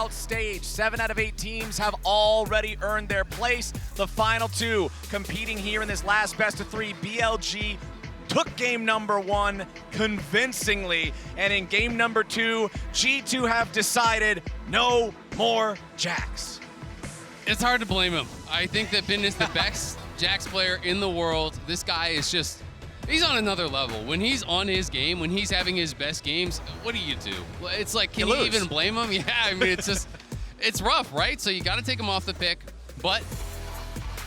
knockout stage. 7 out of 8 teams have already earned their place. The final 2 competing here in this last best of 3. BLG took game number 1 convincingly, and in game number 2, G2 have decided no more Jax. It's hard to blame him. I think that Bin is the best Jax player in the world. This guy is just, he's on another level. When he's on his game, when he's having his best games, what do? It's like, can you even blame him? Yeah, I mean, it's just, it's rough, right? So you got to take him off the pick. But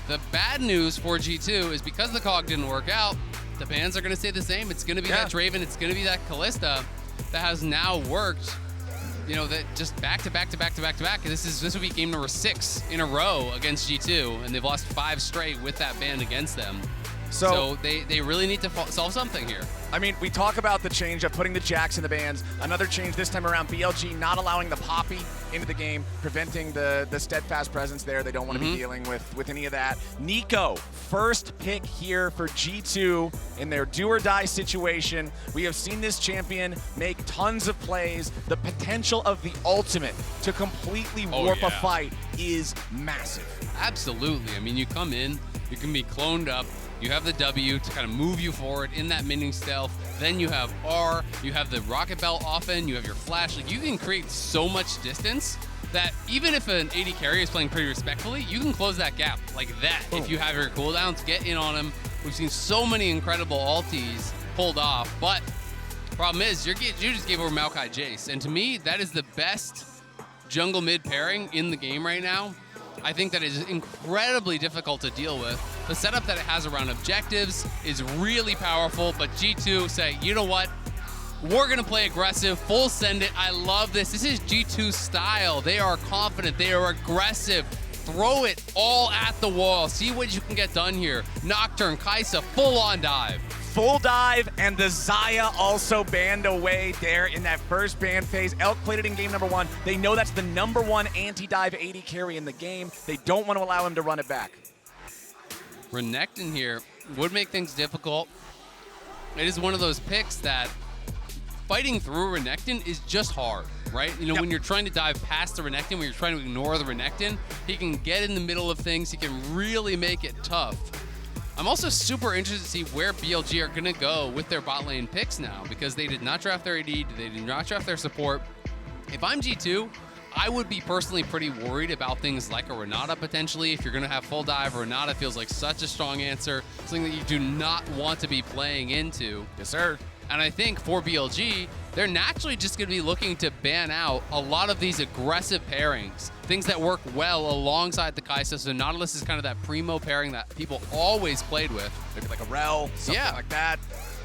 the bad news for G2 is because the COG didn't work out, the bans are going to stay the same. It's going to be that Draven, it's going to be that Kalista that has now worked, you know, that just back to back. This will be game number 6 in a row against G2, and they've lost 5 straight with that ban against them. So they really need to solve something here. I mean, we talk about the change of putting the Jax in the bans. Another change this time around, BLG not allowing the Poppy into the game, preventing the steadfast presence there. They don't want to be dealing with any of that. Neeko, first pick here for G2 in their do-or-die situation. We have seen this champion make tons of plays. The potential of the ultimate to completely warp a fight is massive. Absolutely. I mean, you come in, you can be cloned up, you have the W to kind of move you forward in that minion stealth. Then you have R, you have the rocket belt often, you have your flash. Like, you can create so much distance that even if an AD carry is playing pretty respectfully, you can close that gap like that. Boom. If you have your cooldowns, get in on him. We've seen so many incredible ultis pulled off, but problem is you just gave over Maokai Jace, and to me, that is the best jungle mid pairing in the game right now. I think that is incredibly difficult to deal with. The setup that it has around objectives is really powerful, but G2 say, you know what? We're gonna play aggressive, full send it. I love this. This is G2's style. They are confident, they are aggressive. Throw it all at the wall. See what you can get done here. Nocturne, Kai'Sa, full on dive. Full dive, and the Xayah also banned away there in that first ban phase. Elk played it in game number 1. They know that's the number 1 anti-dive AD carry in the game. They don't want to allow him to run it back. Renekton here would make things difficult. It is one of those picks that fighting through Renekton is just hard, right? You know, when you're trying to dive past the Renekton, when you're trying to ignore the Renekton, he can get in the middle of things. He can really make it tough. I'm also super interested to see where BLG are going to go with their bot lane picks now, because they did not draft their AD, they did not draft their support. If I'm G2, I would be personally pretty worried about things like a Renata potentially. If you're going to have full dive, Renata feels like such a strong answer, something that you do not want to be playing into. Yes, sir. And I think for BLG, they're naturally just going to be looking to ban out a lot of these aggressive pairings, things that work well alongside the Kai'Sa. So Nautilus is kind of that primo pairing that people always played with. Maybe like a Rell, something like that.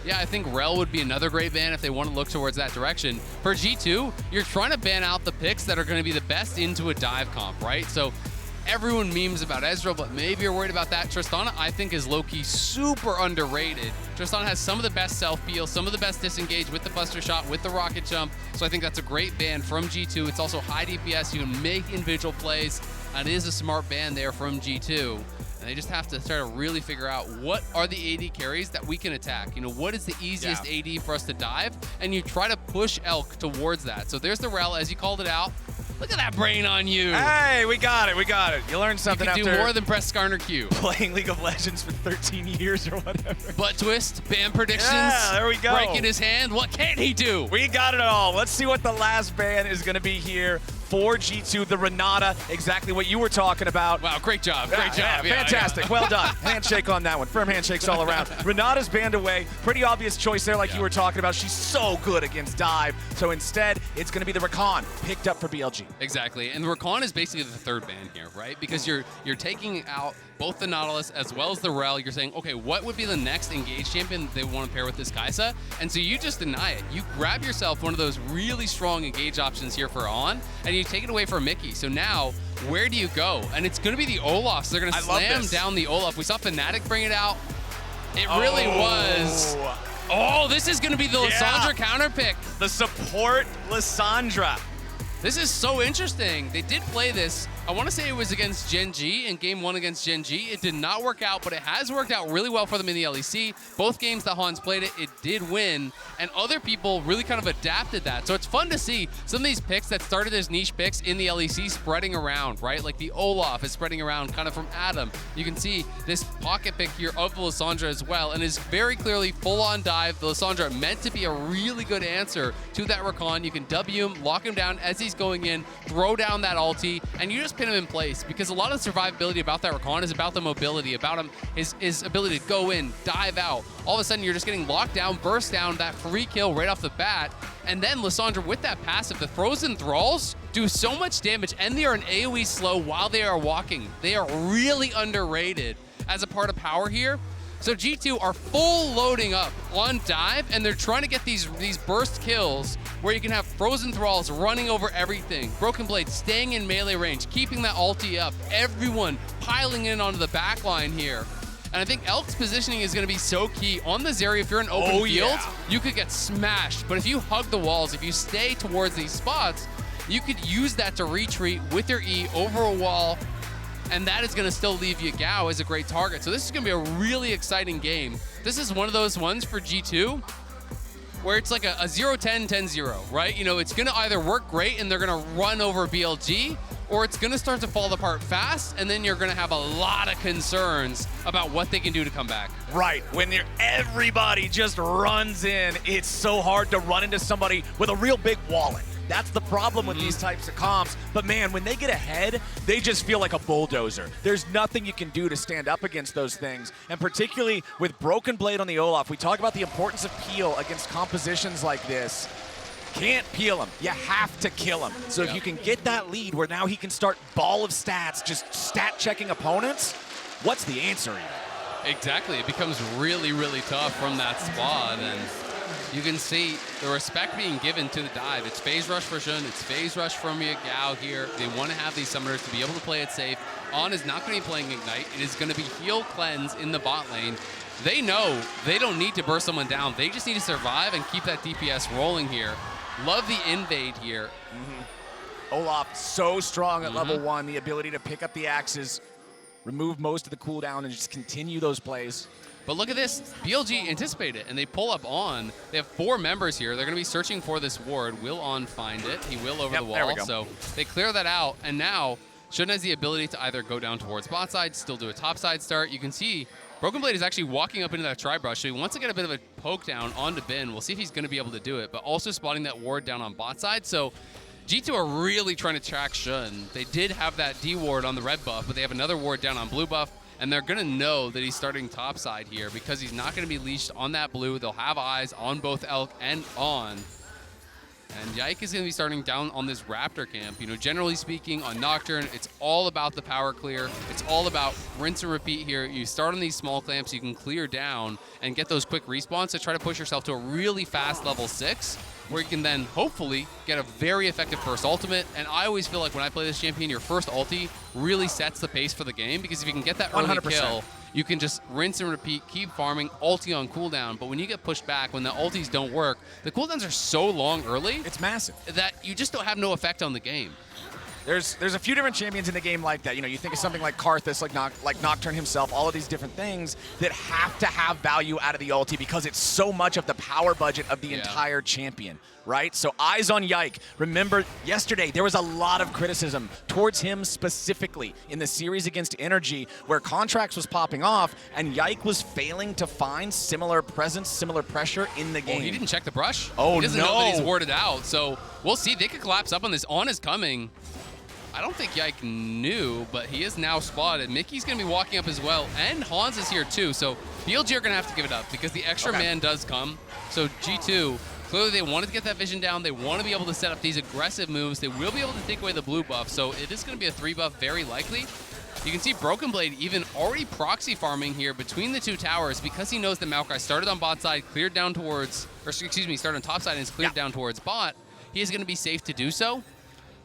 Yeah, I think Rell would be another great ban if they want to look towards that direction. For G2, you're trying to ban out the picks that are going to be the best into a dive comp, right? So everyone memes about Ezreal, but maybe you're worried about that. Tristana, I think, is low-key super underrated. Tristana has some of the best self-peel, some of the best disengage with the Buster Shot, with the rocket jump. So I think that's a great ban from G2. It's also high DPS. You can make individual plays, and it is a smart ban there from G2. And they just have to start to really figure out what are the AD carries that we can attack. You know, what is the easiest AD for us to dive? And you try to push Elk towards that. So there's the Rell, as you called it out. Look at that brain on you. Hey, we got it. You learned something after. You can do more than press Skarner Q. Playing League of Legends for 13 years or whatever. Butt twist, ban predictions. Yeah, there we go. Breaking his hand. What can't he do? We got it all. Let's see what the last ban is going to be here for G2, the Renata, exactly what you were talking about. Wow, great job, great job. Yeah, fantastic, well done. Handshake on that one, firm handshakes all around. Renata's banned away, pretty obvious choice there like you were talking about. She's so good against dive, so instead, it's gonna be the Rakan picked up for BLG. Exactly, and the Rakan is basically the third ban here, right? Because you're taking out both the Nautilus as well as the Rell. You're saying, okay, what would be the next engage champion they want to pair with this Kai'Sa? And so you just deny it. You grab yourself one of those really strong engage options here for On, and you take it away from Mickey. So now, where do you go? And it's going to be the Olaf. So they're going to slam down the Olaf. We saw Fnatic bring it out. It really was. Oh, this is going to be the Lissandra counter pick. The support Lissandra. This is so interesting. They did play this. I want to say it was against Gen G in game 1 against Gen G. It did not work out, but it has worked out really well for them in the LEC. Both games that Hans played it, it did win, and other people really kind of adapted that. So it's fun to see some of these picks that started as niche picks in the LEC spreading around, right? Like the Olaf is spreading around kind of from Adam. You can see this pocket pick here of the Lissandra as well, and is very clearly full-on dive. The Lissandra meant to be a really good answer to that Rakan. You can W him, lock him down as he's going in, throw down that ulti, and you just pin him in place, because a lot of the survivability about that Rakan is about the mobility, about him, his ability to go in, dive out. All of a sudden, you're just getting locked down, burst down, that free kill right off the bat, and then Lissandra with that passive, the Frozen Thralls do so much damage, and they are an AoE slow while they are walking. They are really underrated as a part of power here. So G2 are full loading up on dive, and they're trying to get these burst kills where you can have Frozen Thralls running over everything, Broken Blade staying in melee range, keeping that ulti up, everyone piling in onto the back line here. And I think Elk's positioning is going to be so key. On the Zeri, if you're in open field, you could get smashed. But if you hug the walls, if you stay towards these spots, you could use that to retreat with your E over a wall, and that is going to still leave Yagao as a great target. So this is going to be a really exciting game. This is one of those ones for G2 where it's like a 0-10, 10-0, right? You know, it's going to either work great and they're going to run over BLG, or it's going to start to fall apart fast, and then you're going to have a lot of concerns about what they can do to come back. Right, when everybody just runs in, it's so hard to run into somebody with a real big wallet. That's the problem with these types of comps. But man, when they get ahead, they just feel like a bulldozer. There's nothing you can do to stand up against those things. And particularly with Broken Blade on the Olaf, we talk about the importance of peel against compositions like this. Can't peel him. You have to kill him. So if you can get that lead where now he can start ball of stats, just stat checking opponents, what's the answer even? Exactly. It becomes really, really tough from that spot. And you can see the respect being given to the dive. It's phase rush for Xun, it's phase rush from Yagao here. They want to have these summoners to be able to play it safe. On is not going to be playing Ignite. It is going to be heal cleanse in the bot lane. They know they don't need to burst someone down. They just need to survive and keep that DPS rolling here. Love the invade here. Olaf so strong at level 1, the ability to pick up the axes, remove most of the cooldown, and just continue those plays. But look at this, BLG anticipate it, and they pull up On. They have 4 members here. They're going to be searching for this ward. Will On find it? He will over the wall. There we go. So they clear that out, and now Xun has the ability to either go down towards bot side, still do a top side start. You can see Broken Blade is actually walking up into that tri-brush, so he wants to get a bit of a poke down onto Bin. We'll see if he's going to be able to do it, but also spotting that ward down on bot side. So G2 are really trying to track Xun. They did have that D ward on the red buff, but they have another ward down on blue buff. And they're going to know that he's starting topside here because he's not going to be leashed on that blue. They'll have eyes on both Elk and On. And Yike is going to be starting down on this Raptor camp. You know, generally speaking, on Nocturne, it's all about the power clear. It's all about rinse and repeat here. You start on these small clamps, you can clear down and get those quick respawns to try to push yourself to a really fast level 6, where you can then hopefully get a very effective first ultimate. And I always feel like when I play this champion, your first ulti really sets the pace for the game, because if you can get that early 100%. kill, you can just rinse and repeat, keep farming, ulti on cooldown. But when you get pushed back, when the ultis don't work, the cooldowns are so long early. It's massive. That you just don't have no effect on the game. There's a few different champions in the game like that. You know, you think of something like Karthus, like Nocturne himself, all of these different things that have to have value out of the ulti because it's so much of the power budget of the entire champion, right? So eyes on Yike. Remember, yesterday there was a lot of criticism towards him specifically in the series against Energy, where Contracts was popping off and Yike was failing to find similar presence, similar pressure in the game. Well, he didn't check the brush. Oh, he doesn't know that he's warded out. So we'll see. They could collapse up on this. On is coming. I don't think Yike knew, but he is now spotted. Mickey's going to be walking up as well, and Hans is here too. So BLG are going to have to give it up because the extra man does come. So G2, clearly they wanted to get that vision down. They want to be able to set up these aggressive moves. They will be able to take away the blue buff, so it is going to be a 3 buff very likely. You can see Broken Blade even already proxy farming here between the 2 towers because he knows that Maokai started on bot side, cleared down towards, or excuse me, started on top side and is cleared down towards bot. He is going to be safe to do so.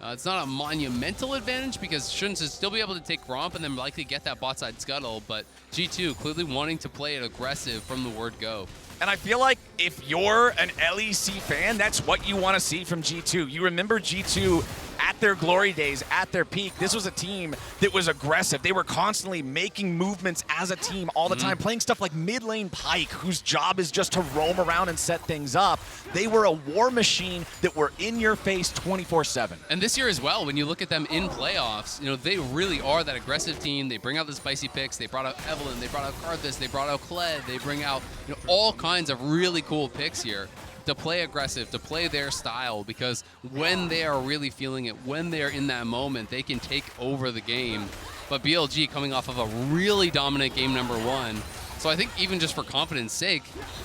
It's not a monumental advantage because Xun should still be able to take Romp and then likely get that bot side scuttle, but G2 clearly wanting to play it aggressive from the word go. And I feel like if you're an LEC fan, that's what you want to see from G2. You remember G2 their glory days, at their peak, this was a team that was aggressive. They were constantly making movements as a team all the time, playing stuff like mid lane Pyke, whose job is just to roam around and set things up. They were a war machine that were in your face 24/7. And this year as well, when you look at them in playoffs, you know, they really are that aggressive team. They bring out the spicy picks. They brought out Evelynn. They brought out Karthus. They brought out Kled. They bring out, you know, all kinds of really cool picks here to play aggressive, to play their style, because when they are really feeling it, when they're in that moment, they can take over the game. But BLG coming off of a really dominant game number 1. So I think even just for confidence sake,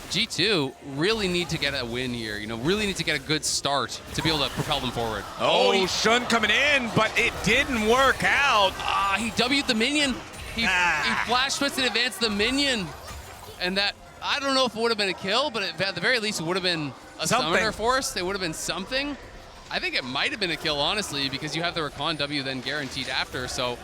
G2 really need to get a win here. You know, really need to get a good start to be able to propel them forward. Oh, Shun coming in, but it didn't work out. He W'd the minion. He flash twisted advanced the minion. And that, I don't know if it would have been a kill, but at the very least it would have been a summoner force. It would have been something. I think it might have been a kill, honestly, because you have the Rakan W then guaranteed after. So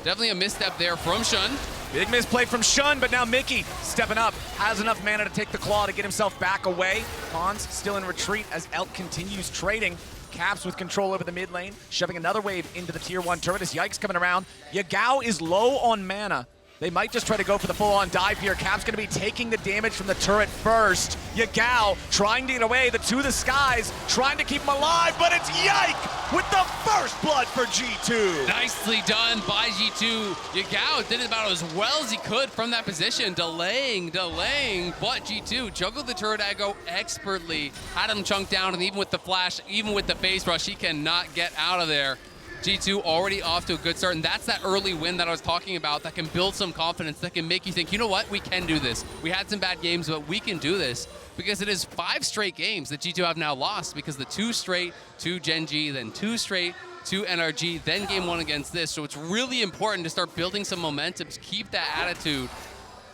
definitely a misstep there from Shun. Big misplay from Shun, but now Mickey stepping up, has enough mana to take the claw to get himself back away. Hans still in retreat as Elk continues trading. Caps with control over the mid lane, shoving another wave into the tier 1 turret as Yikes coming around. Yagao is low on mana. They might just try to go for the full-on dive here. Cap's going to be taking the damage from the turret first. Yagao trying to get away, the To The Skies trying to keep him alive, but it's Yike with the first blood for G2. Nicely done by G2. Yagao did about as well as he could from that position, delaying, but G2 juggled the turret aggro expertly, had him chunked down, and even with the flash, even with the phase rush, he cannot get out of there. G2 already off to a good start, and that's that early win that I was talking about that can build some confidence, that can make you think, you know what, we can do this. We had some bad games, but we can do this, because it is 5 straight games that G2 have now lost, because the 2 straight to Gen G, then 2 straight to NRG, then game 1 against this. So it's really important to start building some momentum, to keep that attitude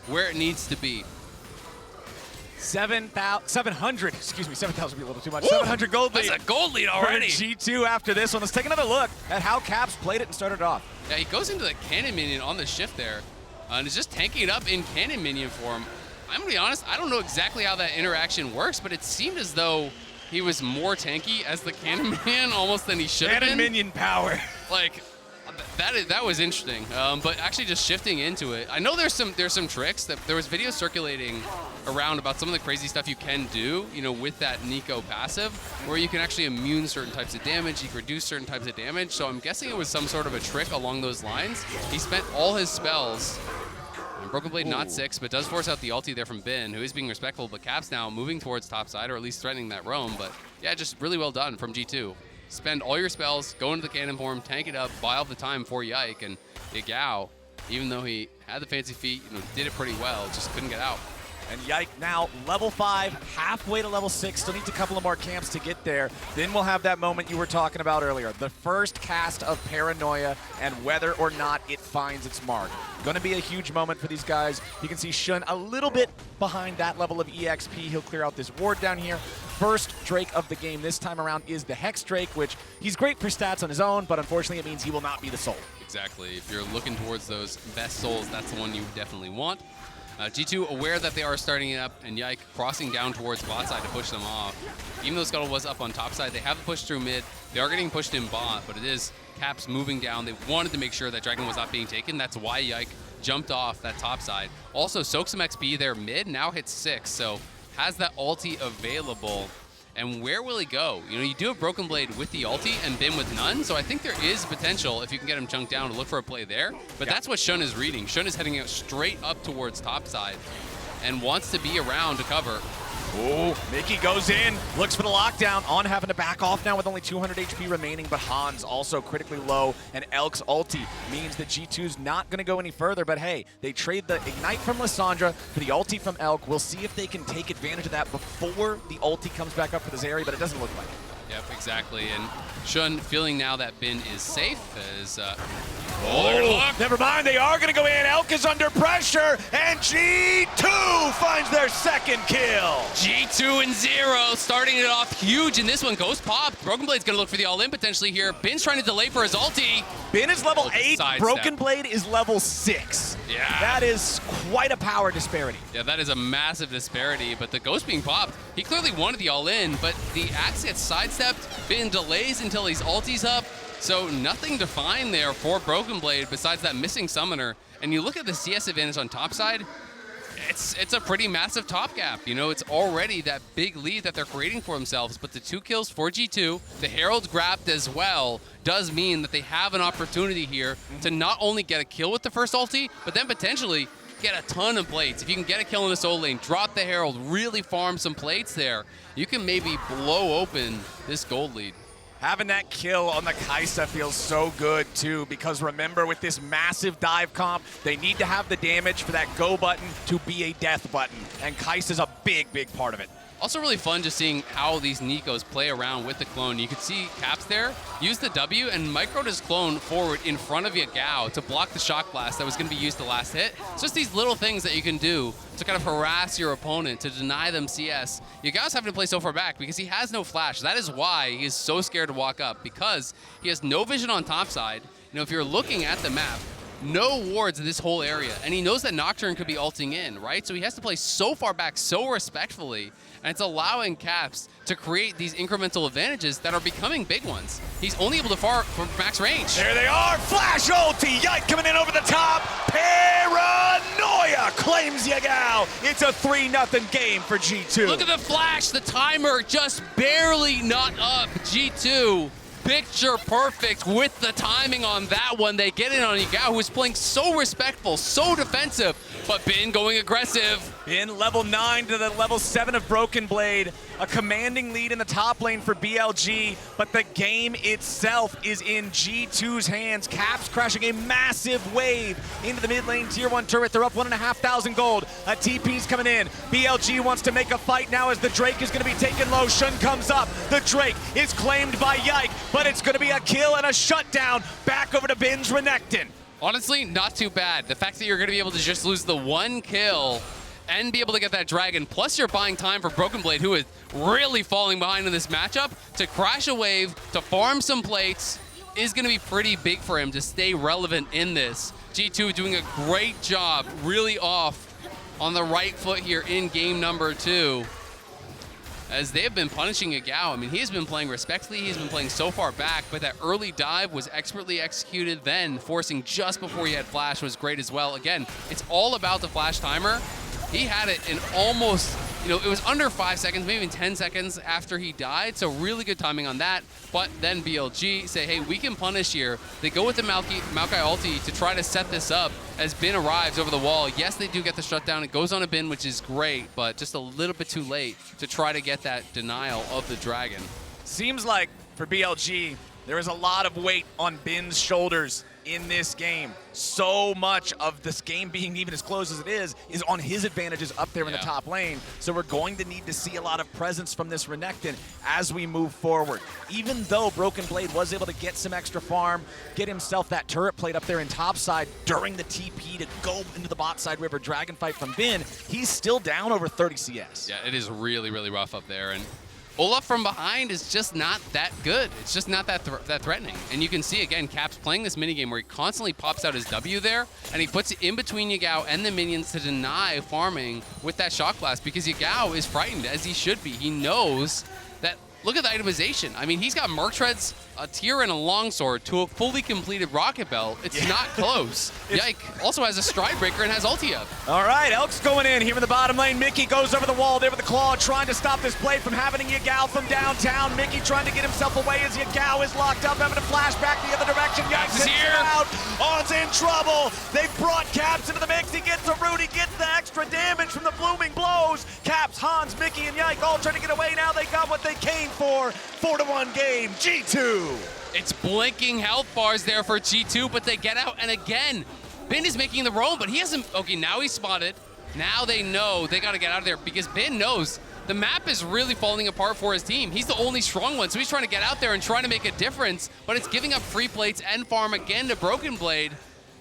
where it needs to be. 700, excuse me, 7,000 would be a little too much. Ooh, 700 gold lead. That's a gold lead already. For G2 after this one. Let's take another look at how Caps played it and started off. Yeah, he goes into the cannon minion on the shift there, and is just tanking it up in cannon minion form. I'm gonna be honest, I don't know exactly how that interaction works, but it seemed as though he was more tanky as the cannon minion almost than he should have been. Cannon minion power. Like, that was interesting, but actually just shifting into it. I know there's some tricks. That there was video circulating around about some of the crazy stuff you can do, you know, with that Neeko passive, where you can actually immune certain types of damage, you can reduce certain types of damage. So I'm guessing it was some sort of a trick along those lines. He spent all his spells. And Broken Blade not 6, but does force out the ulti there from Bin, who is being respectful, but Caps now moving towards top side, or at least threatening that roam. But yeah, just really well done from G2. Spend all your spells, go into the cannon form, tank it up, buy all the time for Yike, and Yagao, even though he had the fancy feet, you know, did it pretty well, just couldn't get out. And Yike now level 5, halfway to level 6, still needs a couple of more camps to get there. Then we'll have that moment you were talking about earlier, the first cast of Paranoia and whether or not it finds its mark. Gonna be a huge moment for these guys. You can see Shun a little bit behind that level of EXP. He'll clear out this ward down here. First Drake of the game this time around is the Hex Drake, which he's great for stats on his own, but unfortunately it means he will not be the soul. Exactly. If you're looking towards those best souls, that's the one you definitely want. G2 aware that they are starting it up, and Yike crossing down towards bot side to push them off. Even though Scuttle was up on top side, they have pushed through mid. They are getting pushed in bot, but it is Caps moving down. They wanted to make sure that Dragon was not being taken. That's why Yike jumped off that top side. Also, soaks some XP there mid, now hits 6, so has that ulti available. And where will he go? You know, you do have Broken Blade with the ulti and Bin with none, so I think there is potential, if you can get him chunked down, to look for a play there. But that's what Shun is reading. Shun is heading out straight up towards topside and wants to be around to cover. Oh, Mickey goes in, looks for the lockdown. On having to back off now with only 200 HP remaining, but Hans also critically low, and Elk's ulti means that G2's not going to go any further, but hey, they trade the Ignite from Lissandra for the ulti from Elk. We'll see if they can take advantage of that before the ulti comes back up for the Zeri, but it doesn't look like it. Yep, exactly, and Shun feeling now that Bin is safe as... never mind, they are going to go in. Elk is under pressure, and G2 finds their second kill. G2 and 0, starting it off huge in this one. Ghost pop. Broken Blade's going to look for the all-in potentially here. Bin's trying to delay for his ulti. Bin is level 8, Broken Blade is level 6. Yeah. That is quite a power disparity. Yeah, that is a massive disparity, but the Ghost being popped, he clearly wanted the all-in, but the Axe gets sidestepped. Bin delays until his ulti's up, So nothing defined there for Broken Blade besides that missing summoner. And you look at the CS advantage on top side, it's a pretty massive top gap. You know, it's already that big lead that they're creating for themselves. But the 2 kills for G2, the Herald grabbed as well, does mean that they have an opportunity here to not only get a kill with the first ulti, but then potentially get a ton of plates. If you can get a kill in the solo lane, drop the Herald, really farm some plates there, you can maybe blow open this gold lead. Having that kill on the Kai'Sa feels so good too, because remember, with this massive dive comp, they need to have the damage for that go button to be a death button, and Kai'Sa's a big part of it. Also really fun just seeing how these Nikos play around with the clone. You could see Caps there use the W and microed his clone forward in front of Yagao to block the shock blast that was going to be used the last hit. It's just these little things that you can do to kind of harass your opponent, to deny them CS. Yagao's having to play so far back because he has no flash. That is why he is so scared to walk up, because he has no vision on top side. You know, if you're looking at the map, no wards in this whole area, and he knows that Nocturne could be ulting in, right? So he has to play so far back, so respectfully, and it's allowing Caps to create these incremental advantages that are becoming big ones. He's only able to far from max range. There they are, flash ulti, Yike coming in over the top, Paranoia claims Yagao. It's a 3-0 game for G2. Look at the flash, the timer just barely not up. G2 picture perfect with the timing on that one. They get in on Yagao, who is playing so respectful, so defensive, but Bin going aggressive. Bin level 9 to the level 7 of Broken Blade. A commanding lead in the top lane for BLG, but the game itself is in G2's hands. Caps crashing a massive wave into the mid lane tier 1 turret. They're up 1,500 gold. A TP's coming in. BLG wants to make a fight now as the Drake is going to be taken low. Shun comes up. The Drake is claimed by Yike, but it's going to be a kill and a shutdown. Back over to Bin's Renekton. Honestly, not too bad. The fact that you're going to be able to just lose the 1 kill and be able to get that dragon, plus you're buying time for Broken Blade, who is really falling behind in this matchup, to crash a wave, to farm some plates, is going to be pretty big for him to stay relevant in this. G2 doing a great job, really off on the right foot here in game number 2, as they have been punishing Yagao. I mean, he has been playing respectfully, he's been playing so far back, but that early dive was expertly executed, then forcing just before he had flash was great as well. Again, it's all about the flash timer. He had it in almost, you know, it was under 5 seconds, maybe even 10 seconds after he died, so really good timing on that. But then BLG say, hey, we can punish here. They go with the Maokai ulti to try to set this up as Bin arrives over the wall. Yes, they do get the shutdown. It goes on a Bin, which is great, but just a little bit too late to try to get that denial of the dragon. Seems like for BLG, there is a lot of weight on Bin's shoulders in this game. So much of this game being even as close as it is on his advantages up there in the top lane. So we're going to need to see a lot of presence from this Renekton as we move forward. Even though Broken Blade was able to get some extra farm, get himself that turret plate up there in top side during the TP to go into the bot side river dragon fight from Bin, he's still down over 30 CS. Yeah, it is really, really rough up there. And Olaf from behind is just not that good. It's just not that threatening. And you can see, again, Caps playing this minigame where he constantly pops out his W there, and he puts it in between Yagao and the minions to deny farming with that shock blast, because Yagao is frightened, as he should be. He knows that, look at the itemization. I mean, he's got Merc Treads, a tier and a longsword to a fully completed rocket belt. It's not close. Yike also has a stride breaker and has ulti up. All right, Elk's going in here in the bottom lane. Mickey goes over the wall there with the claw, trying to stop this play from happening. Yagao from downtown. Mickey trying to get himself away as Yagao is locked up, having to flash back the other direction. Yikes is here. Out. On's in trouble. They've brought Caps into the mix. He gets the root. He gets the extra damage from the blooming blows. Caps, Hans, Mickey, and Yike all trying to get away. Now they got what they came for. 4-1 game. G2. It's blinking health bars there for G2, but they get out, and again, Bin is making the roam, but he hasn't. Okay, now he's spotted. Now they know they got to get out of there, because Bin knows the map is really falling apart for his team. He's the only strong one, so he's trying to get out there and trying to make a difference, but it's giving up free plates and farm again to Broken Blade,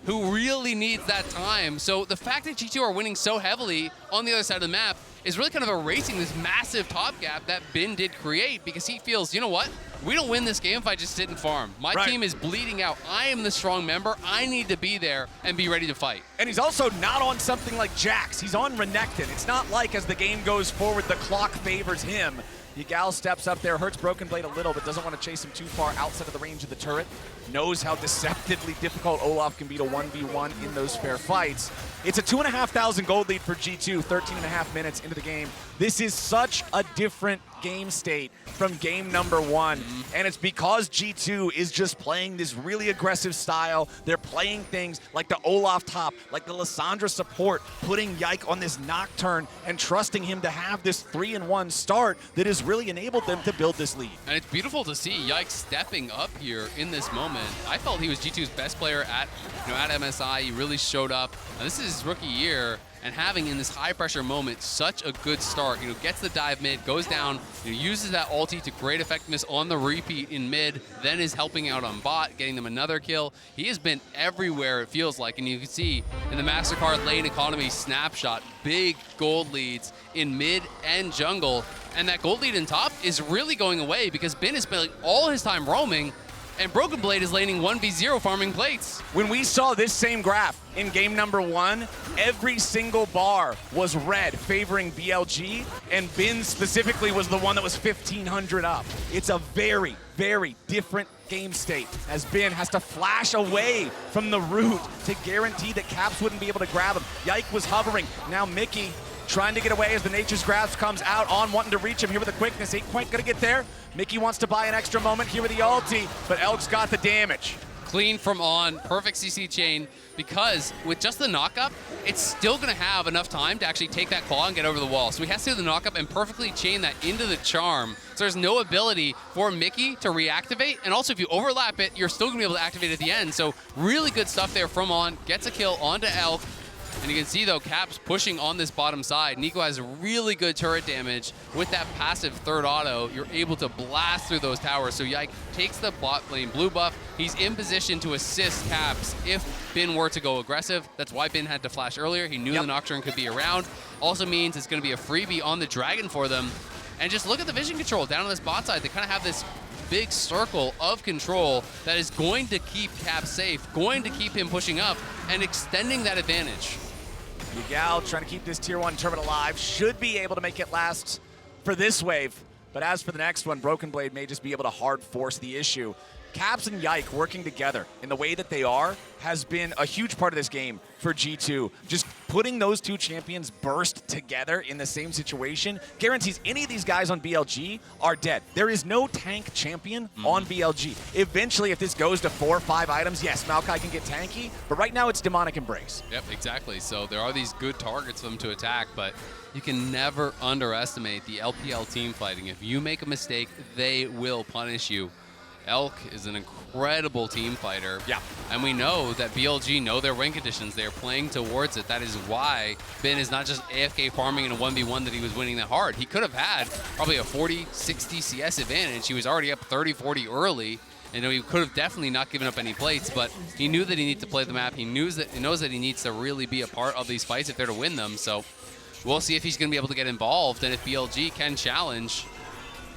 who really needs that time. So the fact that G2 are winning so heavily on the other side of the map is really kind of erasing this massive top gap that Bin did create, because he feels, you know what? We don't win this game if I just didn't farm. My team is bleeding out. I am the strong member. I need to be there and be ready to fight. And he's also not on something like Jax. He's on Renekton. It's not like as the game goes forward, the clock favors him. Yigal steps up there, hurts Broken Blade a little, but doesn't want to chase him too far outside of the range of the turret. Knows how deceptively difficult Olaf can be to 1v1 in those fair fights. It's a 2,500 gold lead for G2, 13.5 minutes into the game. This is such a different game state from game number one. And it's because G2 is just playing this really aggressive style. They're playing things like the Olaf top, like the Lissandra support, putting Yike on this Nocturne and trusting him to have this 3-1 start that has really enabled them to build this lead. And it's beautiful to see Yike stepping up here in this moment. I felt he was G2's best player at MSI. He really showed up. Now, this is his rookie year, and having in this high pressure moment such a good start, gets the dive mid, goes down, uses that ulti to great effectiveness on the repeat in mid, then is helping out on bot, getting them another kill. He has been everywhere, it feels like, and you can see in the MasterCard lane economy snapshot, big gold leads in mid and jungle, and that gold lead in top is really going away because Bin is spending all his time roaming, and Broken Blade is laning 1v0 farming plates. When we saw this same graph in game number one, every single bar was red, favoring BLG, and Bin specifically was the one that was 1,500 up. It's a very, very different game state as Bin has to flash away from the root to guarantee that Caps wouldn't be able to grab him. Yike was hovering. Now Mickey trying to get away as the Nature's Grasp comes out on wanting to reach him here with the quickness. Ain't quite gonna get there. Mickey wants to buy an extra moment here with the ulti, but Elk's got the damage. Clean from on, perfect CC chain, because with just the knockup, it's still gonna have enough time to actually take that claw and get over the wall. So he has to do the knockup and perfectly chain that into the charm. So there's no ability for Mickey to reactivate, and also if you overlap it, you're still gonna be able to activate at the end. So really good stuff there from on, gets a kill onto Elk. And you can see, though, Caps pushing on this bottom side. Nico has really good turret damage. With that passive third auto, you're able to blast through those towers. So Yike takes the bot lane blue buff. He's in position to assist Caps if Bin were to go aggressive. That's why Bin had to flash earlier. He knew the Nocturne could be around. Also means it's going to be a freebie on the Dragon for them. And just look at the vision control down on this bot side. They kind of have this big circle of control that is going to keep Caps safe, going to keep him pushing up, and extending that advantage. Yigal trying to keep this tier 1 turret alive, should be able to make it last for this wave. But as for the next one, Broken Blade may just be able to hard force the issue. Caps and Yike working together in the way that they are has been a huge part of this game for G2. Just putting those two champions burst together in the same situation guarantees any of these guys on BLG are dead. There is no tank champion on BLG. Eventually, if this goes to 4 or 5 items, yes, Maokai can get tanky, but right now it's Demonic Embrace. Yep, exactly. So there are these good targets for them to attack, but you can never underestimate the LPL team fighting. If you make a mistake, they will punish you. Elk is an incredible team fighter. Yeah. And we know that BLG know their win conditions. They are playing towards it. That is why Bin is not just AFK farming in a 1v1 that he was winning that hard. He could have had probably a 40, 60 CS advantage. He was already up 30, 40 early. And he could have definitely not given up any plates, but he knew that he needed to play the map. He knows that he needs to really be a part of these fights if they're to win them. So we'll see if he's going to be able to get involved and if BLG can challenge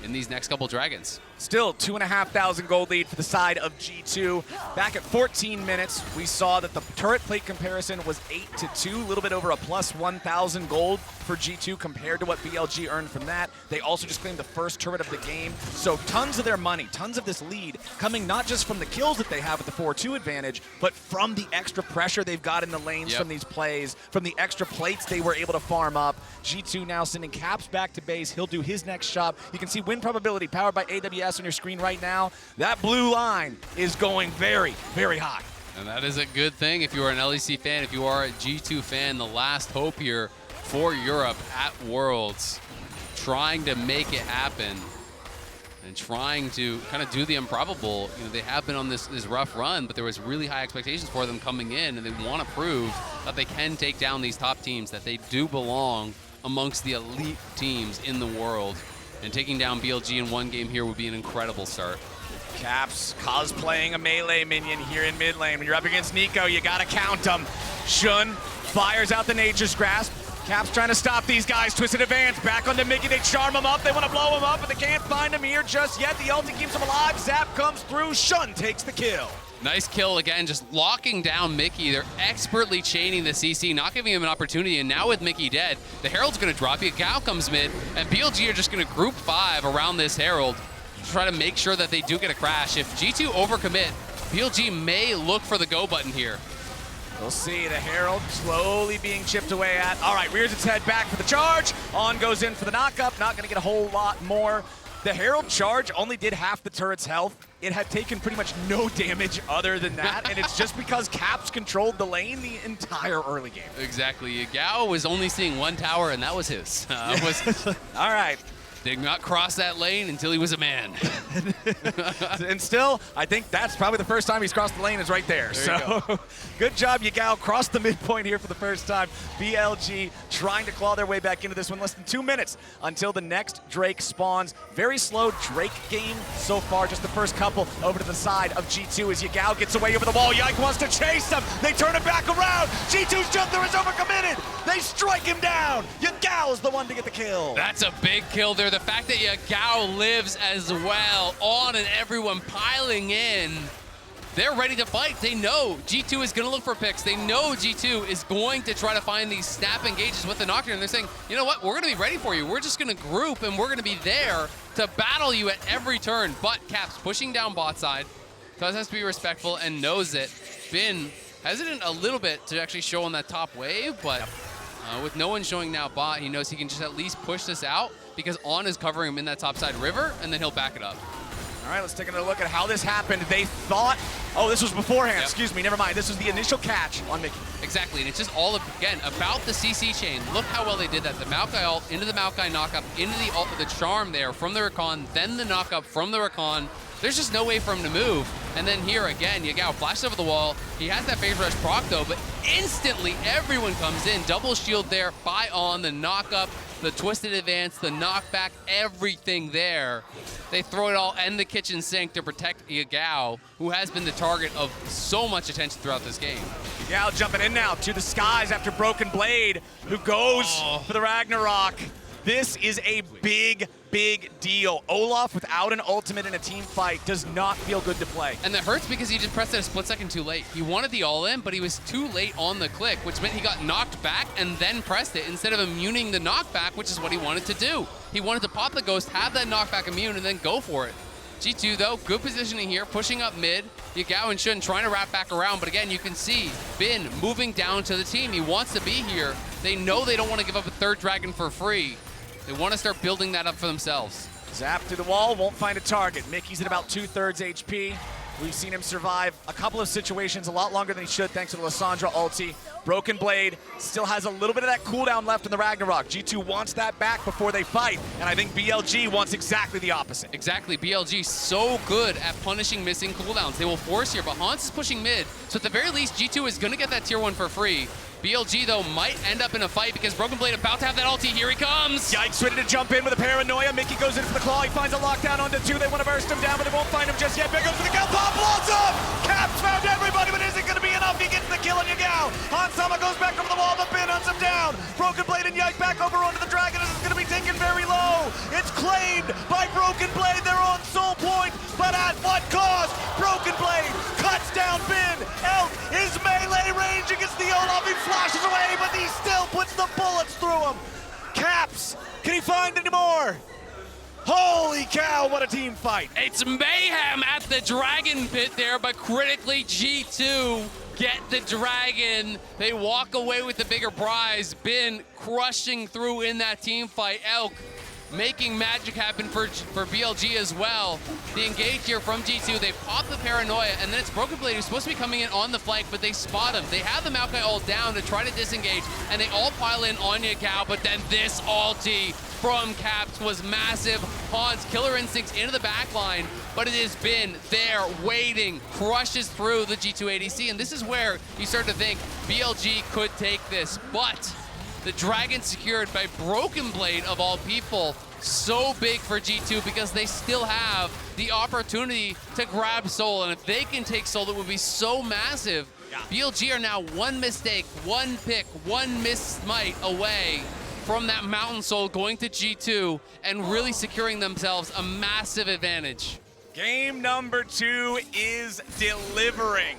in these next couple Dragons. Still 2,500 gold lead for the side of G2. Back at 14 minutes, we saw that the turret plate comparison was 8-2, a little bit over a plus 1,000 gold for G2 compared to what BLG earned from that. They also just claimed the first turret of the game. So tons of their money, tons of this lead coming not just from the kills that they have with the 4-2 advantage, but from the extra pressure they've got in the lanes from these plays, from the extra plates they were able to farm up. G2 now sending Caps back to base. He'll do his next shot. You can see win probability powered by AWS on your screen right now. That blue line is going very, very high. And that is a good thing if you are an LEC fan. If you are a G2 fan, the last hope here for Europe at Worlds, trying to make it happen and trying to kind of do the improbable. They have been on this rough run, but there was really high expectations for them coming in, and they want to prove that they can take down these top teams, that they do belong amongst the elite teams in the world. And taking down BLG in one game here would be an incredible start. Caps cosplaying a melee minion here in mid lane. When you're up against Nico, you gotta count them. Xun fires out the Nature's Grasp. Caps trying to stop these guys. Twisted advance, back onto Mickey. They charm him up. They want to blow him up, but they can't find him here just yet. The ulti keeps him alive. Zap comes through. Xun takes the kill. Nice kill again, just locking down Mickey. They're expertly chaining the CC, not giving him an opportunity. And now with Mickey dead, the Herald's going to drop you. Gal comes mid, and BLG are just going to group 5 around this Herald to try to make sure that they do get a crash. If G2 overcommit, BLG may look for the go button here. We'll see the Herald slowly being chipped away at. All right, rears its head back for the charge. On goes in for the knock-up. Not going to get a whole lot more. The Herald charge only did half the turret's health. It had taken pretty much no damage other than that, and it's just because Caps controlled the lane the entire early game. Exactly. Gao was only seeing 1 tower, and that was his. All right. Did not cross that lane until he was a man. And still, I think that's probably the first time he's crossed the lane is right there. So good job, Yagao. Crossed the midpoint here for the first time. BLG trying to claw their way back into this one. Less than 2 minutes until the next Drake spawns. Very slow Drake game so far. Just the first couple over to the side of G2 as Yagao gets away over the wall. Yike wants to chase them. They turn it back around. G2's jump there is overcommitted. They strike him down. Yagao's the one to get the kill. That's a big kill there. The fact that Yagao lives as well, on and everyone piling in. They're ready to fight. They know G2 is going to look for picks. They know G2 is going to try to find these snap engages with the Nocturne. They're saying, you know what, we're going to be ready for you. We're just going to group and we're going to be there to battle you at every turn. But Caps pushing down bot side. Cuz has to be respectful and knows it. Bin hesitant a little bit to actually show on that top wave, but with no one showing now bot, he knows he can just at least push this out because On is covering him in that top side river, and then he'll back it up. All right, let's take another look at how this happened. They thought, oh, this was beforehand. Yep. Excuse me, never mind. This was the initial catch on Mickey. Exactly, and it's just all, again, about the CC chain. Look how well they did that. The Maokai ult into the Maokai knockup, into the ult with the charm there from the Rakan, then the knockup from the Rakan. There's just no way for him to move. And then here again, Yagao flashes over the wall. He has that phase rush proc though, but instantly everyone comes in. Double shield there by On, the knockup, the twisted advance, the knockback, everything there. They throw it all in the kitchen sink to protect Yagao, who has been the target of so much attention throughout this game. Yagao jumping in now to the skies after Broken Blade, who goes for the Ragnarok. This is a big, big deal. Olaf without an ultimate in a team fight does not feel good to play. And that hurts because he just pressed it a split second too late. He wanted the all-in, but he was too late on the click, which meant he got knocked back and then pressed it instead of immuning the knockback, which is what he wanted to do. He wanted to pop the ghost, have that knockback immune, and then go for it. G2 though, good positioning here, pushing up mid. Yagao and Shun trying to wrap back around, but again, you can see Bin moving down to the team. He wants to be here. They know they don't want to give up a third dragon for free. They want to start building that up for themselves. Zap through the wall, won't find a target. Mickey's at about 2/3 HP. We've seen him survive a couple of situations a lot longer than he should thanks to the Lissandra ulti. Broken Blade still has a little bit of that cooldown left in the Ragnarok. G2 wants that back before they fight, and I think BLG wants exactly the opposite. Exactly, BLG so good at punishing missing cooldowns. They will force here, but Hans is pushing mid, so at the very least, G2 is going to get that tier 1 for free. BLG, though, might end up in a fight because Broken Blade about to have that ulti. Here he comes. Yikes, ready to jump in with a paranoia. Mickey goes in for the claw. He finds a lockdown onto 2. They want to burst him down, but they won't find him just yet. Big goes for the kill. Pop blows up. Caps found everybody, but isn't going to be enough. He gets the kill on Yagao. Hansama goes back over the wall, but Bin hunts him down. Broken Blade and Yike back over onto the dragon. This is going to be taken very low. It's claimed by Broken Blade. They're on soul point, but at what cost? Broken Blade cuts down Bin. Elk is melee range against the Olaf. He flashes away, but he still puts the bullets through him. Caps, can he find any more? Holy cow, what a team fight. It's mayhem at the dragon pit there, but critically G2 get the dragon. They walk away with the bigger prize. Bin crushing through in that team fight. Elk making magic happen for BLG as well. The engage here from G2, they pop the paranoia, and then it's Broken Blade who's supposed to be coming in on the flank, but they spot him. They have the Maokai ult down to try to disengage, and they all pile in on Yagao, but then this ulti from Caps was massive. Hans, killer instincts into the back line, but it has been there waiting, crushes through the G2 ADC, and this is where you start to think BLG could take this, but the dragon secured by Broken Blade of all people, so big for G2 because they still have the opportunity to grab Soul, and if they can take Soul, it would be so massive. Yeah. BLG are now one mistake, one pick, one missed smite away from that Mountain Soul going to G2 and really securing themselves a massive advantage. Game number 2 is delivering.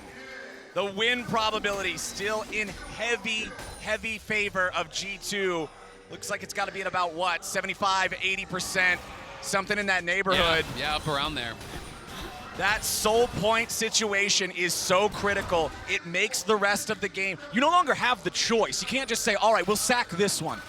The win probability still in heavy favor of G2. Looks like it's got to be at about what, 75, 80%, something in that neighborhood. Yeah, up around there. That soul point situation is so critical. It makes the rest of the game. You no longer have the choice. You can't just say, all right, we'll sack this one.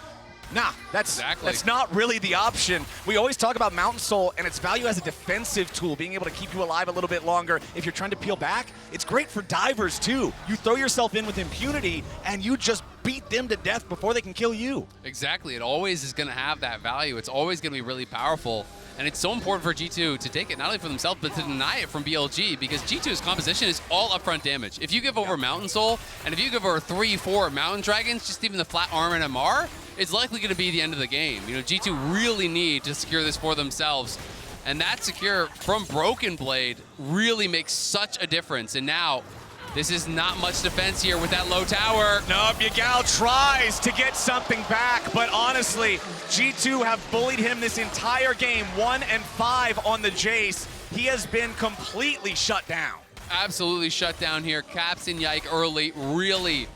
Nah, that's not really the option. We always talk about Mountain Soul and its value as a defensive tool, being able to keep you alive a little bit longer. If you're trying to peel back, it's great for divers too. You throw yourself in with impunity and you just beat them to death before they can kill you. Exactly. It always is going to have that value. It's always going to be really powerful. And it's so important for G2 to take it, not only for themselves, but to deny it from BLG, because G2's composition is all upfront damage. If you give over Mountain Soul, and if you give over 3-4 Mountain Dragons, just even the flat arm and MR, it's likely going to be the end of the game. You know, G2 really need to secure this for themselves. And that secure from Broken Blade really makes such a difference. And now, this is not much defense here with that low tower. Nope, Yagao tries to get something back, but honestly, G2 have bullied him this entire game, 1-5 on the Jace. He has been completely shut down. Absolutely shut down here. Caps and Yike early, really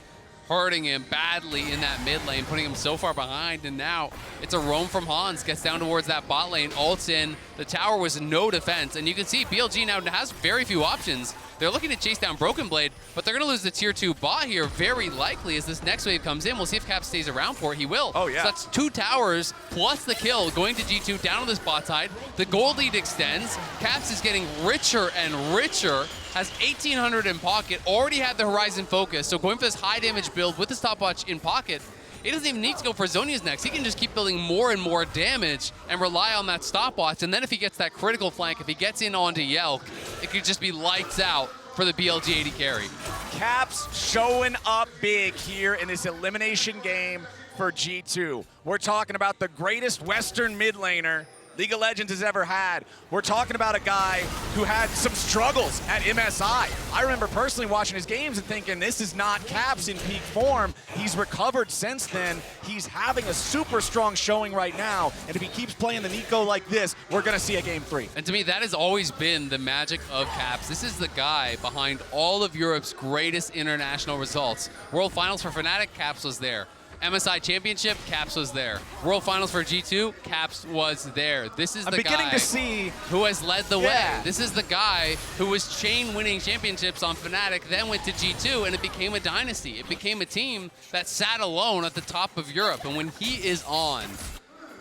hurting him badly in that mid lane, putting him so far behind, and now it's a roam from Hans, gets down towards that bot lane, ults in. The tower was no defense, and you can see BLG now has very few options. They're looking to chase down Broken Blade, but they're going to lose the tier 2 bot here very likely as this next wave comes in. We'll see if Cap stays around for it. He will. Oh, yeah. So that's 2 towers plus the kill going to G2 down on this bot side. The gold lead extends. Caps is getting richer and richer. Has 1,800 in pocket. Already had the Horizon focus. So going for this high damage build with the stopwatch in pocket, he doesn't even need to go for Zhonya's next. He can just keep building more and more damage and rely on that stopwatch. And then if he gets that critical flank, if he gets in onto Yelk, it could just be lights out for the BLG AD carry. Caps showing up big here in this elimination game for G2. We're talking about the greatest Western mid laner League of Legends has ever had. We're talking about a guy who had some struggles at MSI. I remember personally watching his games and thinking, this is not Caps in peak form. He's recovered since then. He's having a super strong showing right now, and if he keeps playing the Nico like this, we're gonna see a game 3. And to me, that has always been the magic of Caps. This is the guy behind all of Europe's greatest international results. World Finals for Fnatic, Caps was there. MSI Championship, Caps was there. World Finals for G2, Caps was there. This is the guy to see who has led the way. This is the guy who was chain winning championships on Fnatic, then went to G2, and it became a dynasty. It became a team that sat alone at the top of Europe. And when he is on,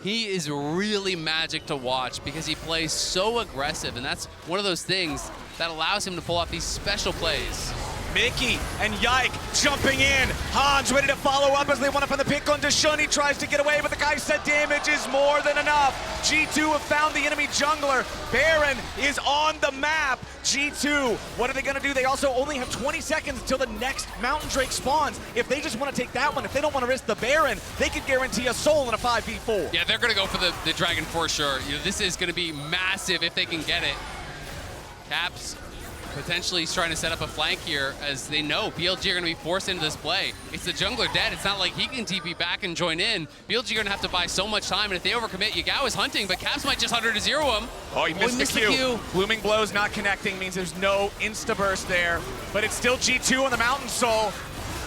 he is really magic to watch because he plays so aggressive, and that's one of those things that allows him to pull off these special plays. Mickey and Yike jumping in. Hans ready to follow up as they want to find the pick onto Shun. He tries to get away, but the guy said damage is more than enough. G2 have found the enemy jungler. Baron is on the map. G2, what are they going to do? They also only have 20 seconds until the next Mountain Drake spawns. If they just want to take that one, if they don't want to risk the Baron, they could guarantee a soul in a 5v4. Yeah, they're going to go for the Dragon for sure. You know, this is going to be massive if they can get it. Caps potentially trying to set up a flank here as they know BLG are going to be forced into this play. It's the jungler dead. It's not like he can TP back and join in. BLG are going to have to buy so much time, and if they overcommit, Yagao is hunting, but Caps might just 100 to 0 him. Oh, he missed the Q. Blooming Blows not connecting means there's no insta-burst there, but it's still G2 on the Mountain Soul.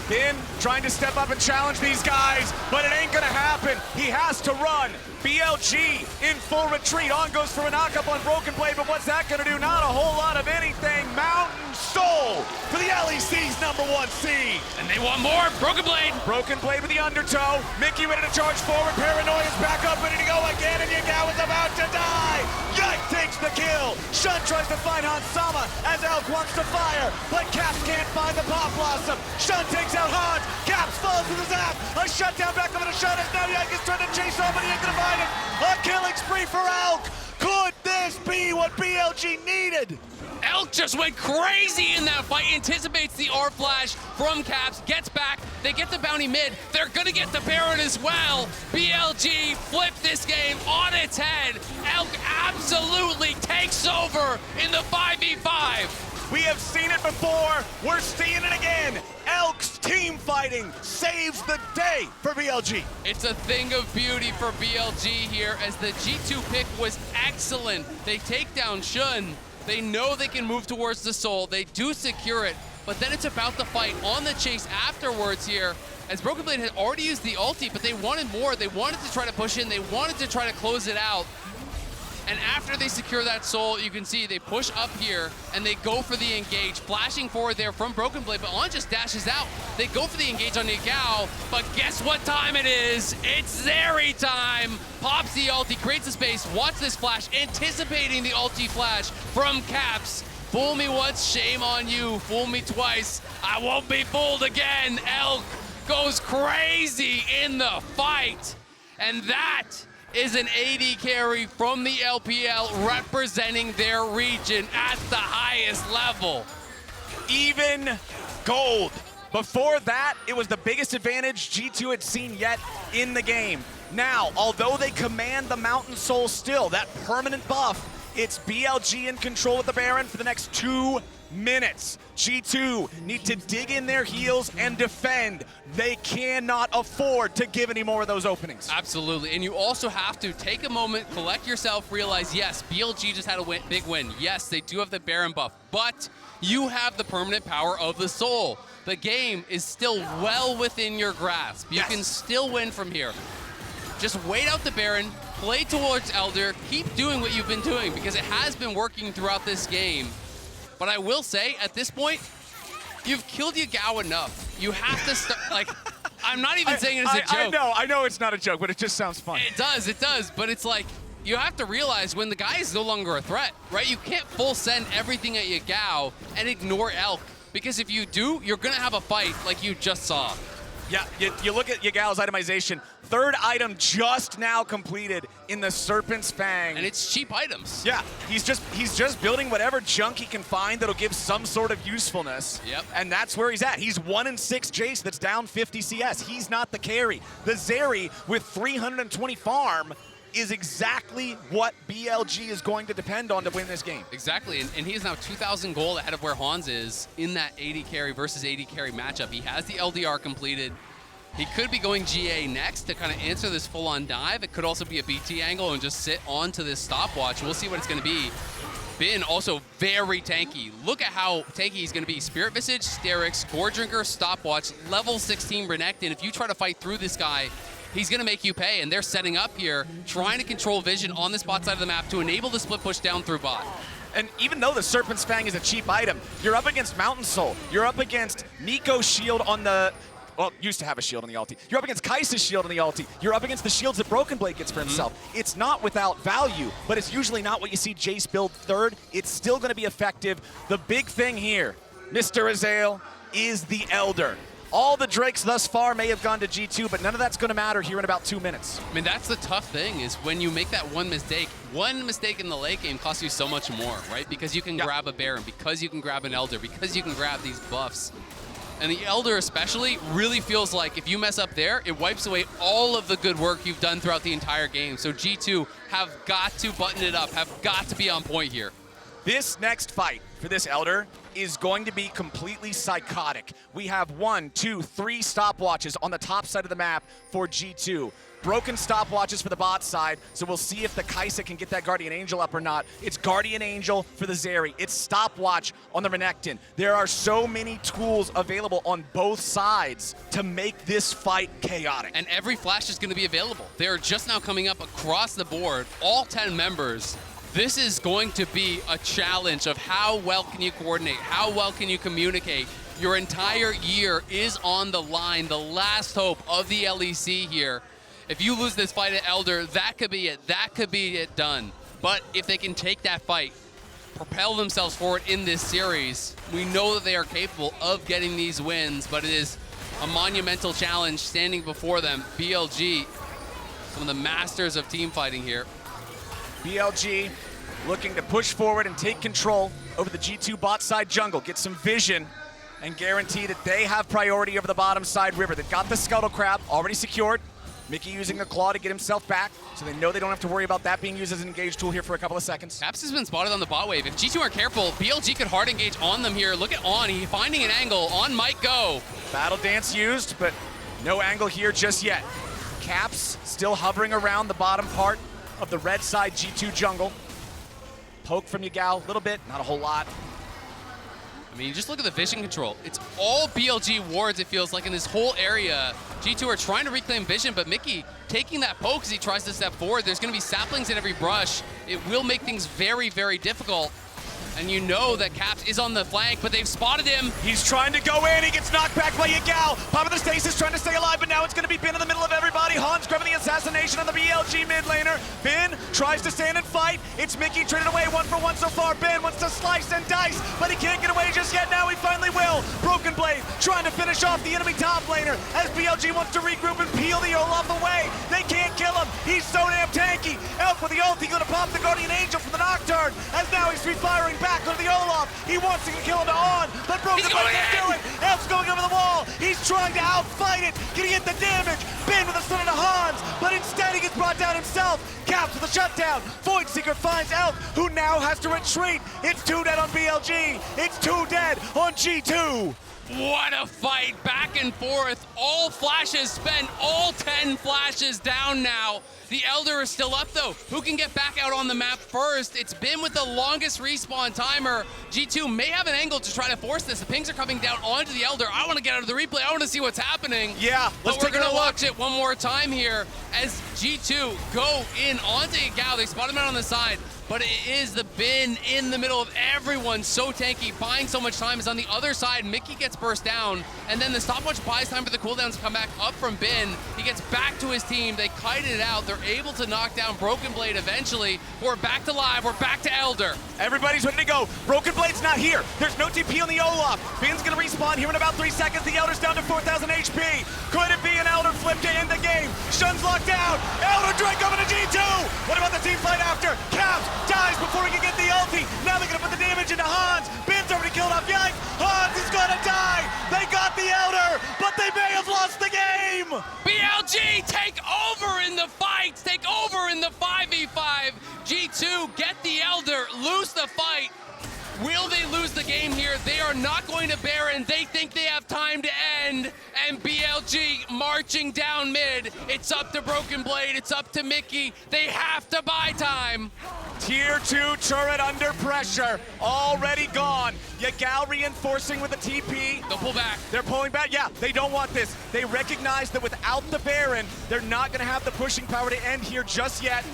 Bin trying to step up and challenge these guys, but it ain't gonna happen. He has to run. BLG in full retreat. On goes for a knockup on Broken Blade, but what's that gonna do? Not a whole lot of anything. Mountain Soul for the LEC's #1 seed. And they want more. Broken Blade. Broken Blade with the undertow. Mickey ready to charge forward. Paranoia's back up, ready to go again, and Yagao is about to die. Yike takes the kill. Shun tries to find Hansama as Elk wants to fire, but Caps can't find the Pop Blossom. Shun takes out Hans. Caps falls to the zap. A shutdown back up to Shun as now Yike is trying to chase off, but he ain't gonna find it. A killing spree for Elk. Could this be what BLG needed? Elk just went crazy in that fight, anticipates the R flash from Caps, gets back, they get the bounty mid, they're gonna get the Baron as well. BLG flipped this game on its head. Elk absolutely takes over in the 5v5. We have seen it before, we're seeing it again. Elk's team fighting saves the day for BLG. It's a thing of beauty for BLG here as the G2 pick was excellent. They take down Shun, They know they can move towards the Soul. They do secure it, but then it's about the fight on the chase afterwards here, as Broken Blade had already used the ulti, but they wanted more. They wanted to try to push in. They wanted to try to close it out. And after they secure that Soul, you can see they push up here and they go for the engage. Flashing forward there from Broken Blade, but On just dashes out. They go for the engage on Nigao, but guess what time it is? It's Zeri time! Pops the ulti, creates the space, watch this flash, anticipating the ulti flash from Caps. Fool me once, shame on you. Fool me twice, I won't be fooled again. Elk goes crazy in the fight, and that is an AD carry from the LPL representing their region at the highest level. Even gold. Before that, it was the biggest advantage G2 had seen yet in the game. Now, although they command the Mountain Soul still, that permanent buff, it's BLG in control with the Baron for the next 2 minutes. G2 need to dig in their heels and defend. They cannot afford to give any more of those openings. Absolutely, and you also have to take a moment, collect yourself, realize, yes, BLG just had a big win. Yes, they do have the Baron buff, but you have the permanent power of the Soul. The game is still well within your grasp. You can still win from here. Just wait out the Baron, play towards Elder, keep doing what you've been doing because it has been working throughout this game. But I will say, at this point, you've killed Yagao enough. You have to start, like, I'm not even saying it as a joke. I know it's not a joke, but it just sounds fun. It does, but it's like, you have to realize when the guy is no longer a threat, right? You can't full send everything at Yagao and ignore Elk, because if you do, you're gonna have a fight like you just saw. Yeah, you look at Yagao's itemization. 3rd item just now completed in the Serpent's Fang. And it's cheap items. Yeah, he's just building whatever junk he can find that'll give some sort of usefulness. Yep. And that's where he's at. He's 1-6 Jace that's down 50 CS. He's not the carry. The Zeri with 320 farm is exactly what BLG is going to depend on to win this game. Exactly, and he's now 2,000 gold ahead of where Hans is in that AD carry versus AD carry matchup. He has the LDR completed. He could be going GA next to kind of answer this full-on dive. It could also be a BT angle and just sit onto this stopwatch. We'll see what it's going to be. Bin also very tanky. Look at how tanky he's going to be. Spirit Visage, Sterix, Gore Drinker, Stopwatch, level 16 Renekton. If you try to fight through this guy, he's going to make you pay, and they're setting up here, trying to control vision on this bot side of the map to enable the split push down through bot. And even though the Serpent's Fang is a cheap item, you're up against Mountain Soul. You're up against Nico's shield on the... Well, used to have a shield on the ulti. You're up against Kai'Sa's shield on the ulti. You're up against the shields that Broken Blade gets for himself. It's not without value, but it's usually not what you see Jace build 3rd. It's still going to be effective. The big thing here, Mr. Azael, is the Elder. All the Drakes thus far may have gone to G2, but none of that's going to matter here in about 2 minutes. I mean, that's the tough thing, is when you make that one mistake in the late game costs you so much more, right? Because you can grab a Baron, because you can grab an Elder, because you can grab these buffs. And the Elder especially really feels like if you mess up there, it wipes away all of the good work you've done throughout the entire game. So G2 have got to button it up, have got to be on point here. This next fight for this Elder is going to be completely psychotic. We have 1, 2, 3 stopwatches on the top side of the map for G2. Broken stopwatches for the bot side, so we'll see if the Kai'Sa can get that Guardian Angel up or not. It's Guardian Angel for the Zeri. It's stopwatch on the Renekton. There are so many tools available on both sides to make this fight chaotic. And every flash is going to be available. They are just now coming up across the board, all 10 members. This is going to be a challenge of how well can you coordinate, how well can you communicate. Your entire year is on the line, the last hope of the LEC here. If you lose this fight at Elder, that could be it. That could be it done. But if they can take that fight, propel themselves forward in this series, we know that they are capable of getting these wins, but it is a monumental challenge standing before them. BLG, some of the masters of team fighting here. BLG looking to push forward and take control over the G2 bot side jungle, get some vision, and guarantee that they have priority over the bottom side river. They've got the Scuttle Crab already secured. Mickey using the claw to get himself back, so they know they don't have to worry about that being used as an engage tool here for a couple of seconds. Caps has been spotted on the bot wave. If G2 aren't careful, BLG could hard engage on them here. Look at On, he's finding an angle. On might go. Battle Dance used, but no angle here just yet. Caps still hovering around the bottom part of the red side G2 jungle. poke from Yagao, a little bit, not a whole lot. I mean, just look at the vision control. It's all BLG wards, it feels like, in this whole area. G2 are trying to reclaim vision, but Mickey taking that poke as he tries to step forward. There's going to be saplings in every brush. It will make things very, very difficult. And you know that Caps is on the flank, but they've spotted him. He's trying to go in. He gets knocked back by Yagao. Popping the stasis, trying to stay alive, but now it's going to be Bin in the middle of everybody. Hans grabbing the assassination on the BLG mid laner. Bin tries to stand and fight. It's Mickey traded away 1-for-1 so far. Bin wants to slice and dice, but he can't get away just yet. Now he finally will. Broken Blade trying to finish off the enemy top laner as BLG wants to regroup and peel the Olaf away. They can't kill him. He's so damn tanky. Elk with the ult. He's going to pop the Guardian Angel from the Nocturne as now he's firing back onto the Olaf. He wants to kill him to On, but Broken Blade can't do it. Elf's going over the wall. He's trying to outfight it. Can he hit the damage? Bin with a stun to Hans, but instead he gets brought down himself. Caps with a shutdown. Voidseeker finds Elf, who now has to retreat. It's 2 dead on BLG. It's 2 dead on G2. What a fight, back and forth. All flashes spent, all 10 flashes down now. The Elder is still up though. Who can get back out on the map first? It's Bin with the longest respawn timer. G2 may have an angle to try to force this. The pings are coming down onto the Elder. I want to get out of the replay. I want to see what's happening. Yeah, but we're gonna watch it one more time here as G2 go in onto Yagao. They spot him out on the side. But it is the Bin in the middle of everyone, so tanky, buying so much time. Is on the other side, Mickey gets burst down, and then the stopwatch buys time for the cooldowns to come back up from Bin. He gets back to his team, they kited it out, they're able to knock down Broken Blade eventually. We're back to live, we're back to Elder. Everybody's ready to go. Broken Blade's not here. There's no TP on the Olaf. Bin's gonna respawn here in about 3 seconds. The Elder's down to 4,000 HP. Could it be an Elder flip to end the game? Shun's locked down. Elder Drake over to G2. What about the team fight after? Caps dies before he can get the ulti. Now they're gonna put the damage into Hans. Bin's already killed off Yikes. Hans is gonna die. They got the Elder, but they may have lost the game. BLG take over in the fight, take over in the 5v5. G2 get the Elder, lose the fight. Will they lose the game here? They are not going to Baron. They think they have time to end. And BLG marching down mid. It's up to Broken Blade. It's up to Mickey. They have to buy time. Tier 2 turret under pressure. Already gone. Yagao reinforcing with the TP. They'll pull back. They're pulling back. Yeah, they don't want this. They recognize that without the Baron, they're not going to have the pushing power to end here just yet.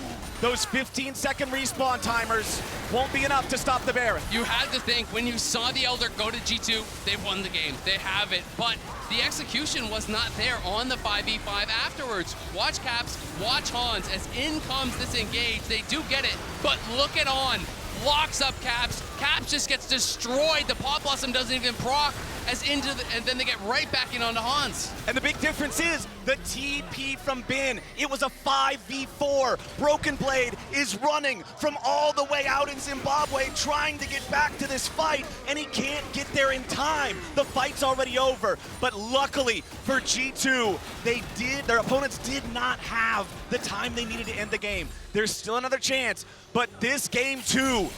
Those 15-second respawn timers won't be enough to stop the Baron. You had to think when you saw the Elder go to G2, they've won the game. They have it. But the execution was not there on the 5v5 afterwards. Watch Caps, watch Hans as in comes this engage. They do get it, but look at On. Locks up Caps. Caps just gets destroyed. The Pot Blossom doesn't even proc and then they get right back in onto Hans. And the big difference is the TP from Bin. It was a 5v4. Broken Blade is running from all the way out in Zimbabwe trying to get back to this fight, and he can't get there in time. The fight's already over, but luckily for G2, their opponents did not have the time they needed to end the game. There's still another chance, but this game too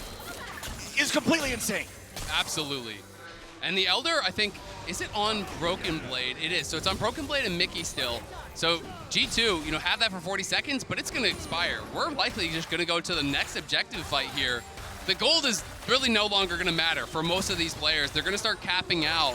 is completely insane. Absolutely. And the Elder, I think, is it on Broken Blade? It is. So it's on Broken Blade and Mickey still. So G2, have that for 40 seconds, but it's going to expire. We're likely just going to go to the next objective fight here. The gold is really no longer going to matter for most of these players. They're going to start capping out,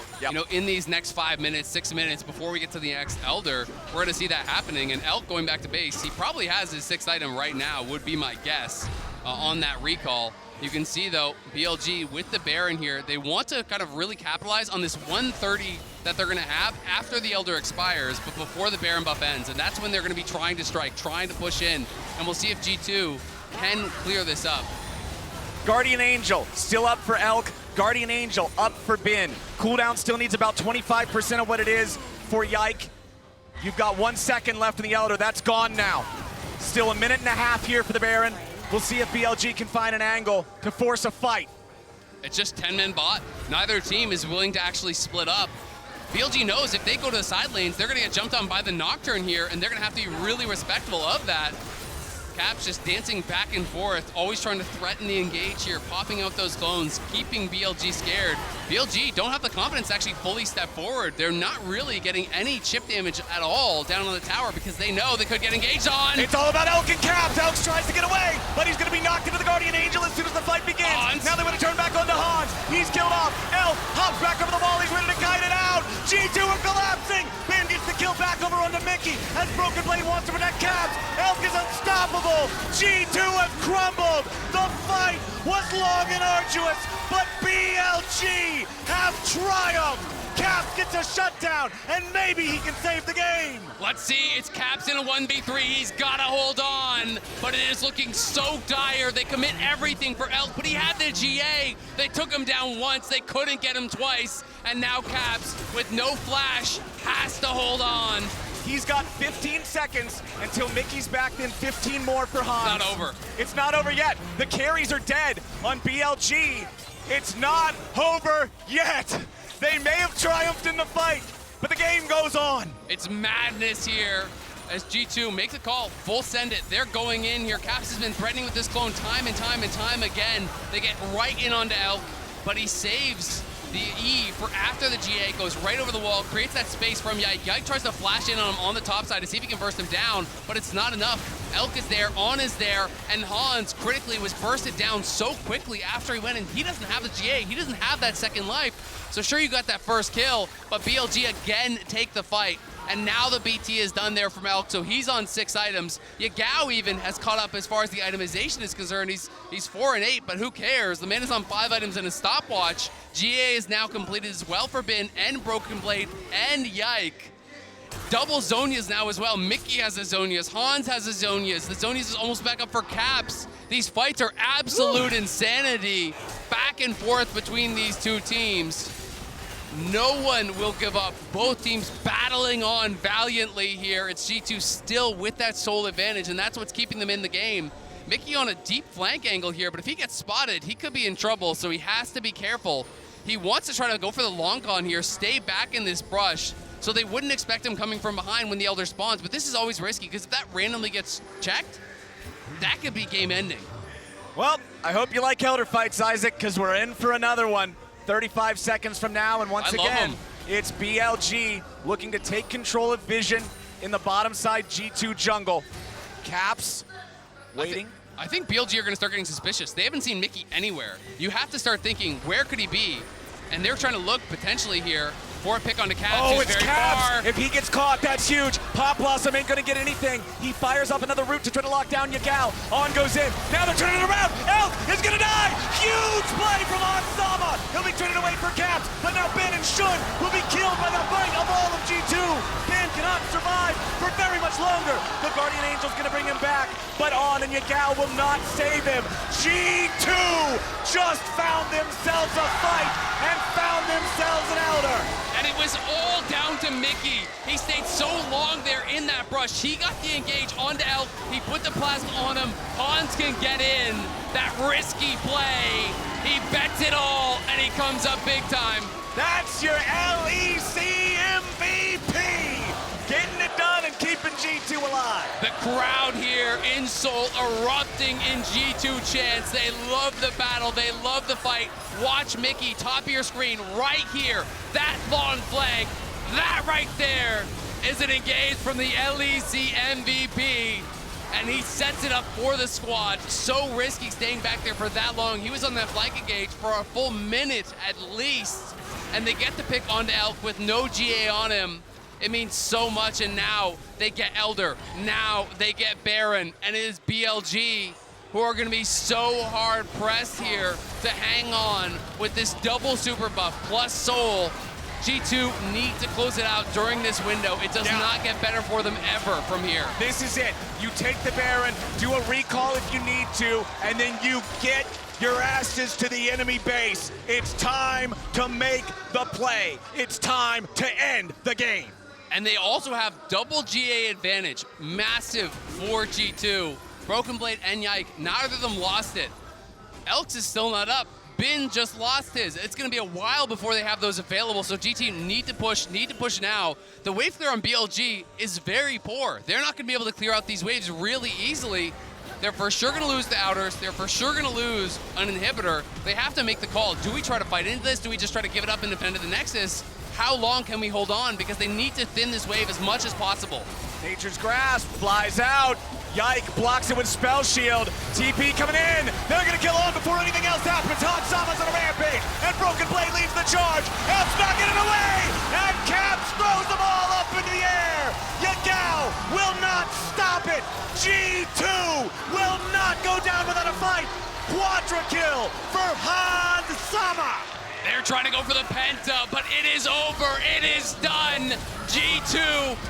in these next 5 minutes, 6 minutes before we get to the next Elder. We're going to see that happening. And Elk going back to base, he probably has his 6th item right now, would be my guess, on that recall. You can see, though, BLG with the Baron here, they want to kind of really capitalize on this 130 that they're going to have after the Elder expires, but before the Baron buff ends. And that's when they're going to be trying to strike, trying to push in. And we'll see if G2 can clear this up. Guardian Angel still up for Elk. Guardian Angel up for Bin. Cooldown still needs about 25% of what it is for Yike. You've got 1 second left in the Elder. That's gone now. Still a minute and a half here for the Baron. We'll see if BLG can find an angle to force a fight. It's just 10-man bot. Neither team is willing to actually split up. BLG knows if they go to the side lanes, they're going to get jumped on by the Nocturne here, and they're going to have to be really respectful of that. Caps just dancing back and forth, always trying to threaten the engage here, popping out those clones, keeping BLG scared. BLG don't have the confidence to actually fully step forward. They're not really getting any chip damage at all down on the tower because they know they could get engaged on. It's all about Elk and Caps. Elk tries to get away, but he's going to be knocked into the Guardian Angel as soon as the fight begins. Hans. Now they want to turn back onto Hans. He's killed off. Elk hops back over the wall. He's ready to kite it out. G2 are collapsing. Ben gets the kill back over onto Mickey as Broken Blade wants to protect Caps. Elk is unstoppable. G2 have crumbled. The fight was long and arduous, but BLG have triumphed. Caps gets a shutdown, and maybe he can save the game. Let's see, it's Caps in a 1v3. He's got to hold on, but it is looking so dire. They commit everything for Elk, but he had the GA. They took him down once. They couldn't get him twice, and now Caps, with no flash, has to hold on. He's got 15 seconds until Mickey's back, then 15 more for Hans. Not over. It's not over yet. The carries are dead on BLG. It's not over yet. They may have triumphed in the fight, but the game goes on. It's madness here as G2 makes a call, full send it. They're going in here. Caps has been threatening with this clone time and time and time again. They get right in onto Elk, but he saves the E for after the GA, goes right over the wall, creates that space from Yike. Yike tries to flash in on him on the top side to see if he can burst him down, but it's not enough. Elk is there, On is there, and Hans critically was bursted down so quickly after he went in. He doesn't have the GA, he doesn't have that second life. So sure, you got that first kill, but BLG again take the fight. And now the BT is done there from Elk, so he's on 6 items. Yagao even has caught up as far as the itemization is concerned. He's 4 and 8, but who cares? The man is on 5 items and a stopwatch. GA is now completed as well for Bin and Broken Blade and Yike. Double Zonias now as well. Mickey has a Zonias, Hans has a Zonias. The Zonias is almost back up for Caps. These fights are absolute insanity. Back and forth between these two teams. No one will give up. Both teams battling on valiantly here. It's G2 still with that soul advantage, and that's what's keeping them in the game. Mickey on a deep flank angle here, but if he gets spotted, he could be in trouble, so he has to be careful. He wants to try to go for the long con here, stay back in this brush, so they wouldn't expect him coming from behind when the Elder spawns, but this is always risky, because if that randomly gets checked, that could be game ending. Well, I hope you like Elder fights, Isaac, because we're in for another one. 35 seconds from now, and once again, it's BLG looking to take control of Vision in the bottom side G2 jungle. Caps waiting. I think BLG are going to start getting suspicious. They haven't seen Mickey anywhere. You have to start thinking, where could he be? And they're trying to look potentially here for a pick onto Caps. Oh, He's it's very Caps. far. If he gets caught, that's huge. Pop Blossom ain't gonna get anything. He fires up another route to try to lock down Yagao. On goes in. Now they're turning it around. Elk is gonna die. Huge play from Ansama. He'll be turning away for Caps, but now Ben and Shun will be killed by the might of all of G2. Ben cannot survive for very much longer. The Guardian Angel's gonna bring him back, but On and Yagao will not save him. G2 just found themselves a fight and found themselves an Elder. And it was all down to Mickey. He stayed so long there in that brush. He got the engage onto Elk. He put the plasma on him. Hans can get in. That risky play. He bets it all, and he comes up big time. That's your LEC MVP. Getting it done and keeping G2 alive. The crowd here in Seoul erupting in G2 chants. They love the battle. They love the fight. Watch Mickey, top of your screen, right here. That long flank, that right there is an engage from the LEC MVP. And he sets it up for the squad. So risky staying back there for that long. He was on that flank engage for a full minute at least. And they get the pick onto Elk with no GA on him. It means so much, and now they get Elder. Now they get Baron, and it is BLG who are gonna be so hard pressed here to hang on with this double super buff plus soul. G2 need to close it out during this window. It does not get better for them ever from here. This is it. You take the Baron, do a recall if you need to, and then you get your asses to the enemy base. It's time to make the play. It's time to end the game. And they also have double GA advantage. Massive for G2. Broken Blade and Yike, neither of them lost it. Elks is still not up. Bin just lost his. It's going to be a while before they have those available, so GT need to push now. The wave clear on BLG is very poor. They're not going to be able to clear out these waves really easily. They're for sure going to lose the outers. They're for sure going to lose an inhibitor. They have to make the call. Do we try to fight into this? Do we just try to give it up and defend to the Nexus? How long can we hold on? Because they need to thin this wave as much as possible. Nature's Grasp flies out. Yike blocks it with Spell Shield. TP coming in. They're going to kill on before anything else happens. Han Sama's on a rampage. And Broken Blade leads the charge. Elf's knocking it away. And Caps throws them all up into the air. Yagao will not stop it. G2 will not go down without a fight. Quadra kill for Han Sama. They're trying to go for the Penta, but it is over. It is done. G2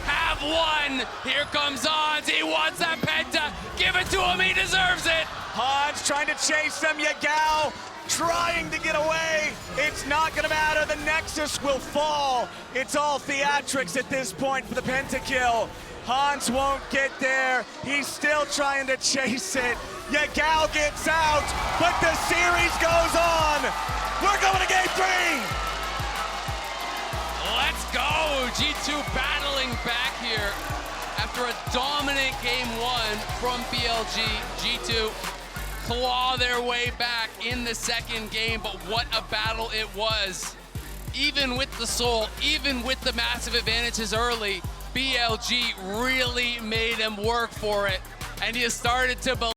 have won. Here comes Hans. He wants that Penta. Give it to him. He deserves it. Hans trying to chase them. Yagao trying to get away. It's not going to matter. The Nexus will fall. It's all theatrics at this point for the pentakill. Hans won't get there. He's still trying to chase it. Yagao gets out, but the series goes on. We're going to game 3. Let's go. G2 battling back here after a dominant game 1 from BLG. G2 claw their way back in the second game, but what a battle it was. Even with the soul, even with the massive advantages early, BLG really made them work for it, and you started to believe